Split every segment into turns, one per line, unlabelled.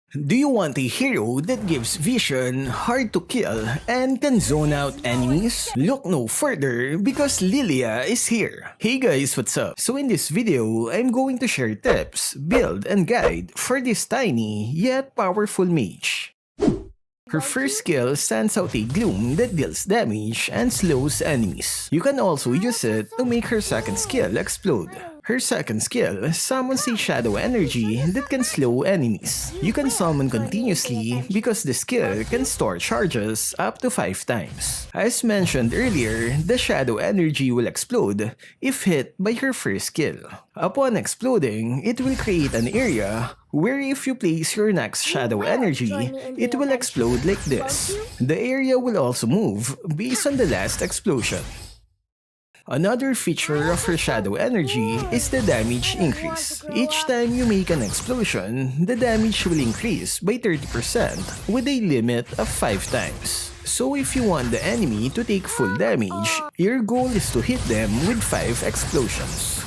Do you want a hero that gives vision, hard to kill, and can zone out enemies? Look no further because Lylia is here. Hey guys, what's up? So in this video, I'm going to share tips, build, and guide for this tiny yet powerful mage. Her first skill sends out a gloom that deals damage and slows enemies. You can also use it to make her second skill explode. Her second skill summons a shadow energy that can slow enemies. You can summon continuously because the skill can store charges up to 5 times. As mentioned earlier, the shadow energy will explode if hit by her first skill. Upon exploding, it will create an area where if you place your next shadow energy, it will explode like this. The area will also move based on the last explosion. Another feature of her shadow energy is the damage increase. Each time you make an explosion, the damage will increase by 30% with a limit of 5 times. So if you want the enemy to take full damage, your goal is to hit them with 5 explosions.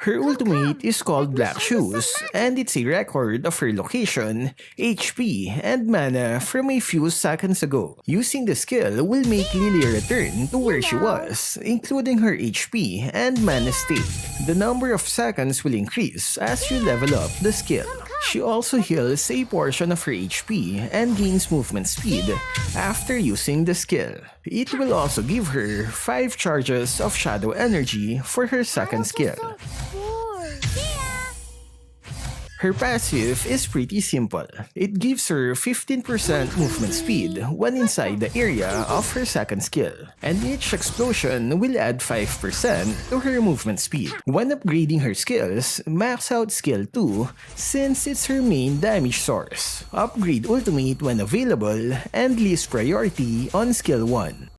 Her ultimate is called Black Shoes, and it's a record of her location, HP, and mana from a few seconds ago. Using the skill will make Lylia return to where she was, including her HP and mana state. The number of seconds will increase as you level up the skill. She also heals a portion of her HP and gains movement speed after using the skill. It will also give her 5 charges of shadow energy for her second skill. Her passive is pretty simple. It gives her 15% movement speed when inside the area of her second skill, and each explosion will add 5% to her movement speed. When upgrading her skills, max out skill 2 since it's her main damage source. Upgrade ultimate when available and least priority on skill 1.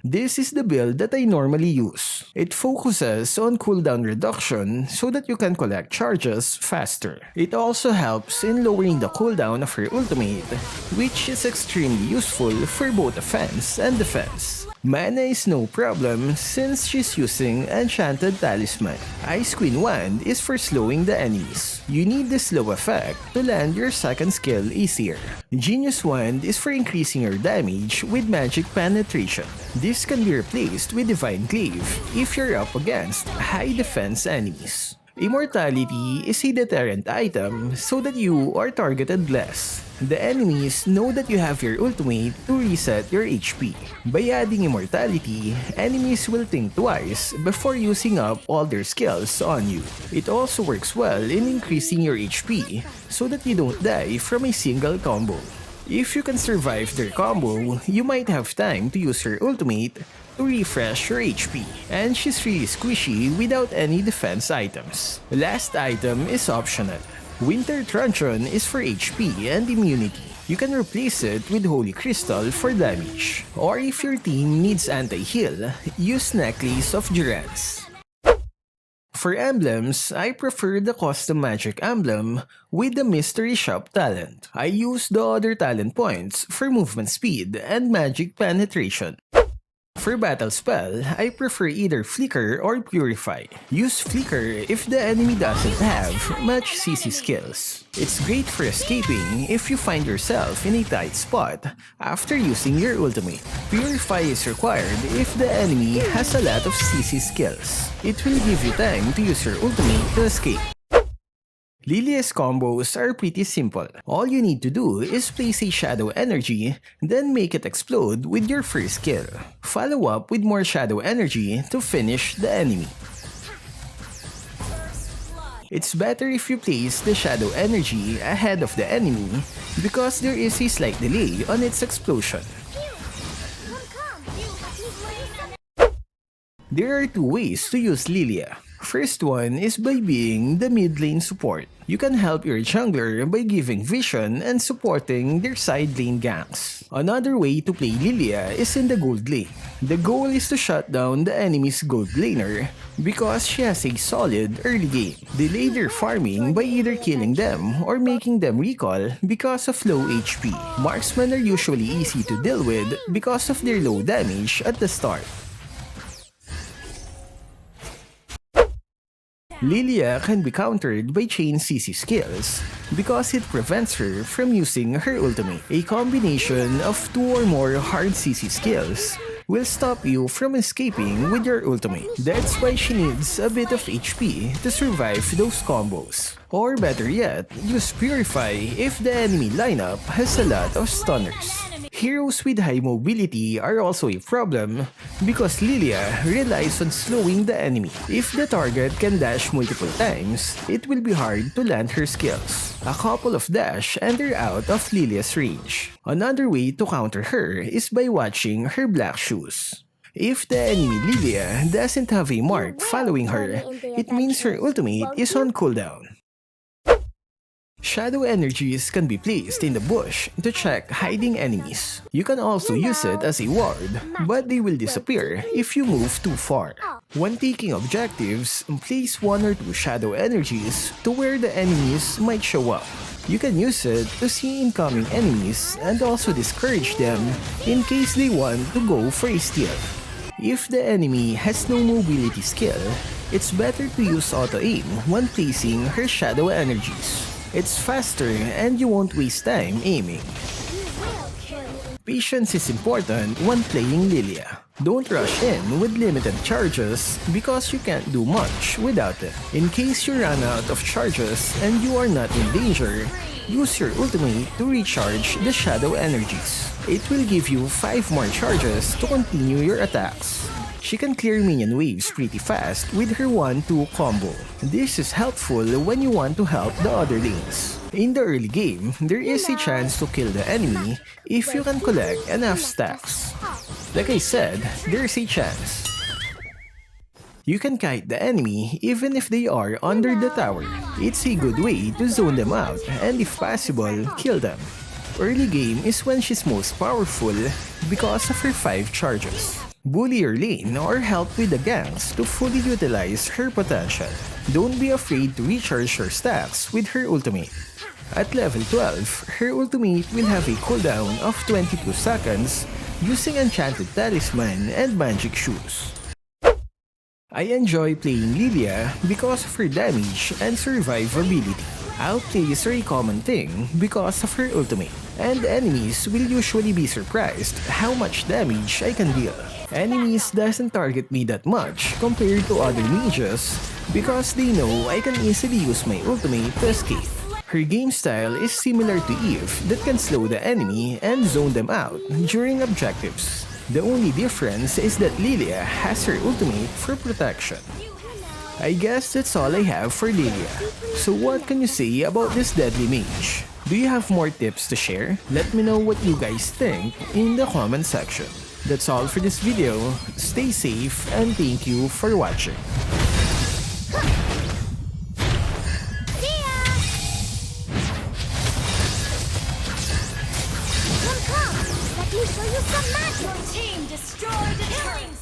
This is the build that I normally use. It focuses on cooldown reduction so that you can collect charges faster. It also helps in lowering the cooldown of her ultimate, which is extremely useful for both offense and defense. Mana is no problem since she's using Enchanted Talisman. Ice Queen Wand is for slowing the enemies. You need the slow effect to land your second skill easier. Genius Wand is for increasing your damage with magic penetration. This can be replaced with Divine Glaive if you're up against high defense enemies. Immortality is a deterrent item so that you are targeted less. The enemies know that you have your ultimate to reset your HP. By adding Immortality, enemies will think twice before using up all their skills on you. It also works well in increasing your HP so that you don't die from a single combo. If you can survive their combo, you might have time to use your ultimate to refresh your HP, and she's really squishy without any defense items. The last item is optional. Winter Truncheon is for HP and immunity. You can replace it with Holy Crystal for damage. Or if your team needs anti-heal, use Necklace of Durance. For emblems, I prefer the custom magic emblem with the mystery shop talent. I use the other talent points for movement speed and magic penetration. For Battlespell, I prefer either Flicker or Purify. Use Flicker if the enemy doesn't have much CC skills. It's great for escaping if you find yourself in a tight spot after using your ultimate. Purify is required if the enemy has a lot of CC skills. It will give you time to use your ultimate to escape. Lylia's combos are pretty simple. All you need to do is place a shadow energy, then make it explode with your first skill. Follow up with more shadow energy to finish the enemy. It's better if you place the shadow energy ahead of the enemy because there is a slight delay on its explosion. There are 2 ways to use Lylia. First one is by being the mid lane support. You can help your jungler by giving vision and supporting their side lane ganks. Another way to play Lylia is in the gold lane. The goal is to shut down the enemy's gold laner because she has a solid early game. Delay their farming by either killing them or making them recall because of low HP. Marksmen are usually easy to deal with because of their low damage at the start. Lylia can be countered by chain CC skills because it prevents her from using her ultimate. A combination of 2 or more hard CC skills will stop you from escaping with your ultimate. That's why she needs a bit of HP to survive those combos. Or better yet, use Purify if the enemy lineup has a lot of stunners. Heroes with high mobility are also a problem because Lylia relies on slowing the enemy. If the target can dash multiple times, it will be hard to land her skills. A couple of dash and they're out of Lylia's range. Another way to counter her is by watching her black shoes. If the enemy Lylia doesn't have a mark following her, it means her ultimate is on cooldown. Shadow energies can be placed in the bush to check hiding enemies. You can also use it as a ward, but they will disappear if you move too far. When taking objectives, place 1 or 2 shadow energies to where the enemies might show up. You can use it to see incoming enemies and also discourage them in case they want to go for a steal. If the enemy has no mobility skill, it's better to use auto-aim when placing her shadow energies. It's faster and you won't waste time aiming. Patience is important when playing Lylia. Don't rush in with limited charges because you can't do much without it. In case you run out of charges and you are not in danger, use your ultimate to recharge the shadow energies. It will give you 5 more charges to continue your attacks. She can clear minion waves pretty fast with her 1-2 combo. This is helpful when you want to help the other lanes. In the early game, there is a chance to kill the enemy if you can collect enough stacks. Like I said, there's a chance. You can kite the enemy even if they are under the tower. It's a good way to zone them out and if possible, kill them. Early game is when she's most powerful because of her 5 charges. Bully your lane or help with the ganks to fully utilize her potential. Don't be afraid to recharge her stacks with her ultimate. At level 12, her ultimate will have a cooldown of 22 seconds using Enchanted Talisman and Magic Shoes. I enjoy playing Lylia because of her damage and survivability. Outplays are a common thing because of her ultimate, and enemies will usually be surprised how much damage I can deal. Enemies doesn't target me that much compared to other mages because they know I can easily use my ultimate to escape. Her game style is similar to Eve that can slow the enemy and zone them out during objectives. The only difference is that Lylia has her ultimate for protection. I guess that's all I have for Lylia. So what can you say about this deadly mage? Do you have more tips to share? Let me know what you guys think in the comment section. That's all for this video. Stay safe and thank you for watching.
Come, let me show you some magic! Your team destroyed a turret!